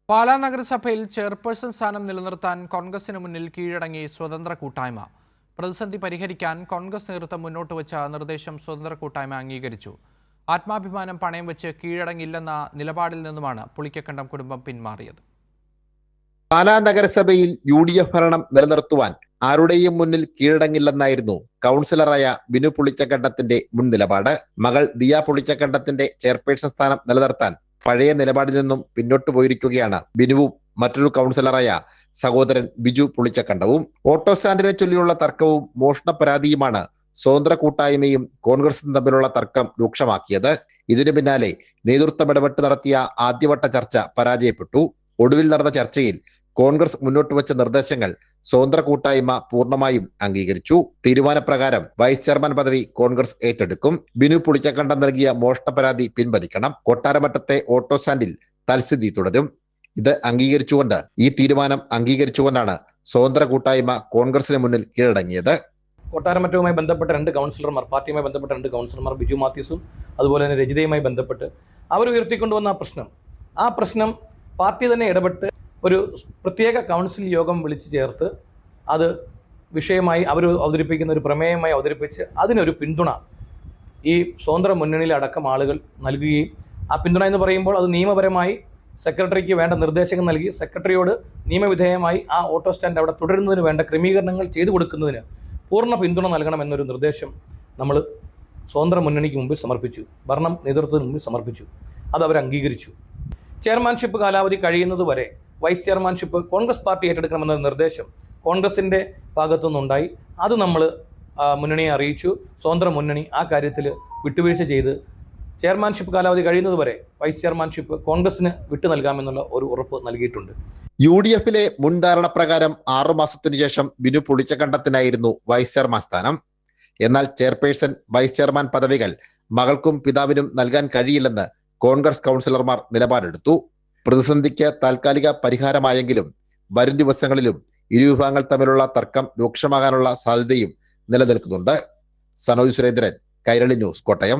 പാലാ നഗരസഭയിൽ ചെയർപേഴ്സൺ സ്ഥാനം നിലനിർത്താൻ കോൺഗ്രസിന് മുന്നിൽ കീഴടങ്ങി സ്വതന്ത്ര കൂട്ടായ്മ. പ്രതിസന്ധി പരിഹരിക്കാൻ കോൺഗ്രസ് നേതൃത്വം മുന്നോട്ട് വെച്ച നിർദ്ദേശം സ്വതന്ത്ര കൂട്ടായ്മ അംഗീകരിച്ചു. ആത്മാഭിമാനം പണയം വെച്ച് കീഴടങ്ങില്ലെന്ന നിലപാടിൽ നിന്നുമാണ് പുളിക്കക്കണ്ടം കുടുംബം പിന്മാറിയത്. പാലാ നഗരസഭയിൽ UDF ഭരണം നിലനിർത്തുവാൻ ആരുടെയും മുന്നിൽ കീഴടങ്ങില്ലെന്നായിരുന്നു കൗൺസിലറായ ബിനു പുളിക്കക്കണ്ടത്തിന്റെ മുൻ നിലപാട്. മകൾ ദിയ പുളിക്കക്കണ്ടത്തിന്റെ ചെയർപേഴ്സൺ സ്ഥാനം നിലനിർത്താൻ പഴയ നിലപാടിൽ നിന്നും പിന്നോട്ടു പോയിരിക്കുകയാണ് ബിനുവും മറ്റൊരു കൗൺസിലറായ സഹോദരൻ ബിജു പുളിക്കക്കണ്ടവും. ഓട്ടോ സ്റ്റാൻഡിനെ ചൊല്ലിയുള്ള തർക്കവും മോഷണ പരാതിയുമാണ് സ്വതന്ത്ര കൂട്ടായ്മയും കോൺഗ്രസും തമ്മിലുള്ള തർക്കം രൂക്ഷമാക്കിയത്. ഇതിനു പിന്നാലെ നേതൃത്വം ഇടപെട്ട് നടത്തിയ ആദ്യവട്ട ചർച്ച പരാജയപ്പെട്ടു. ഒടുവിൽ നടന്ന ചർച്ചയിൽ കോൺഗ്രസ് മുന്നോട്ട് വെച്ച നിർദ്ദേശങ്ങൾ സ്വതന്ത്ര കൂട്ടായ്മ പൂർണ്ണമായും അംഗീകരിച്ചു. തീരുമാനപ്രകാരം വൈസ് ചെയർമാൻ പദവി കോൺഗ്രസ് ഏറ്റെടുക്കും. ബിനു പുളിക്കക്കണ്ടം നൽകിയ മോഷണ പരാതി പിൻവലിക്കണം. കൊട്ടാരമറ്റത്തെ ഓട്ടോ സ്റ്റാൻഡിൽ തൽസ്ഥിതി തുടരും. ഇത് അംഗീകരിച്ചുകൊണ്ട് ഈ തീരുമാനം അംഗീകരിച്ചുകൊണ്ടാണ് സ്വതന്ത്ര കൂട്ടായ്മ കോൺഗ്രസിന് മുന്നിൽ കീഴടങ്ങിയത്. കൊട്ടാരമറ്റവുമായി ബന്ധപ്പെട്ട പാർട്ടിയുമായി ബന്ധപ്പെട്ട രണ്ട് കൗൺസിലർമാർ ബിജു മാത്യൂസും അതുപോലെ തന്നെ രജിതയുമായി ബന്ധപ്പെട്ട് അവർ ഉയർത്തിക്കൊണ്ടുവന്ന ആ പ്രശ്നം പാർട്ടി തന്നെ ഇടപെട്ട് ഒരു പ്രത്യേക കൗൺസിൽ യോഗം വിളിച്ചു ചേർത്ത് അത് വിഷയമായി അവർ അവതരിപ്പിക്കുന്ന ഒരു പ്രമേയമായി അവതരിപ്പിച്ച് അതിനൊരു പിന്തുണ ഈ സ്വതന്ത്ര മുന്നണിയിലെ അടക്കം ആളുകൾ നൽകുകയും ആ പിന്തുണ എന്ന് പറയുമ്പോൾ അത് നിയമപരമായി സെക്രട്ടറിക്ക് വേണ്ട നിർദ്ദേശങ്ങൾ നൽകി സെക്രട്ടറിയോട് നിയമവിധേയമായി ആ ഓട്ടോ സ്റ്റാൻഡ് അവിടെ തുടരുന്നതിന് വേണ്ട ക്രമീകരണങ്ങൾ ചെയ്തു കൊടുക്കുന്നതിന് പൂർണ്ണ പിന്തുണ നൽകണമെന്നൊരു നിർദ്ദേശം നമ്മൾ സ്വതന്ത്ര മുന്നണിക്ക് മുമ്പിൽ സമർപ്പിച്ചു. ഭരണം നേതൃത്വത്തിന് മുമ്പിൽ സമർപ്പിച്ചു. അത് അവർ അംഗീകരിച്ചു. ചെയർമാൻഷിപ്പ് കാലാവധി കഴിയുന്നത് വരെ വൈസ് ചെയർമാൻഷിപ്പ് കോൺഗ്രസ് പാർട്ടി ഏറ്റെടുക്കണമെന്ന നിർദ്ദേശം കോൺഗ്രസിൻ്റെ ഭാഗത്തുനിന്നുണ്ടായി. അത് നമ്മൾ മുന്നണിയെ അറിയിച്ചു. സ്വതന്ത്ര മുന്നണി ആ കാര്യത്തിൽ വിട്ടുവീഴ്ച ചെയ്ത് ചെയർമാൻഷിപ്പ് കാലാവധി കഴിയുന്നത് വരെ വൈസ് ചെയർമാൻഷിപ്പ് കോൺഗ്രസിന് വിട്ടു നൽകാമെന്നുള്ള ഒരു ഉറപ്പ് നൽകിയിട്ടുണ്ട്. UDFിലെ മുൻധാരണ പ്രകാരം 6 മാസത്തിനു ശേഷം ബിനു പുളിക്കക്കണ്ടത്തിനായിരുന്നു വൈസ് ചെയർമാൻ സ്ഥാനം. എന്നാൽ ചെയർപേഴ്സൺ വൈസ് ചെയർമാൻ പദവികൾ മകൾക്കും പിതാവിനും നൽകാൻ കഴിയില്ലെന്ന് കോൺഗ്രസ് കൗൺസിലർമാർ നിലപാടെടുത്തു. പ്രതിസന്ധിക്ക് താൽക്കാലിക പരിഹാരമായെങ്കിലും വരും ദിവസങ്ങളിലും ഇരുവിഭാഗങ്ങൾ തമ്മിലുള്ള തർക്കം രൂക്ഷമാകാനുള്ള സാധ്യതയും നിലനിൽക്കുന്നുണ്ട്. സനോജ് സുരേന്ദ്രൻ, കൈരളി ന്യൂസ്, കോട്ടയം.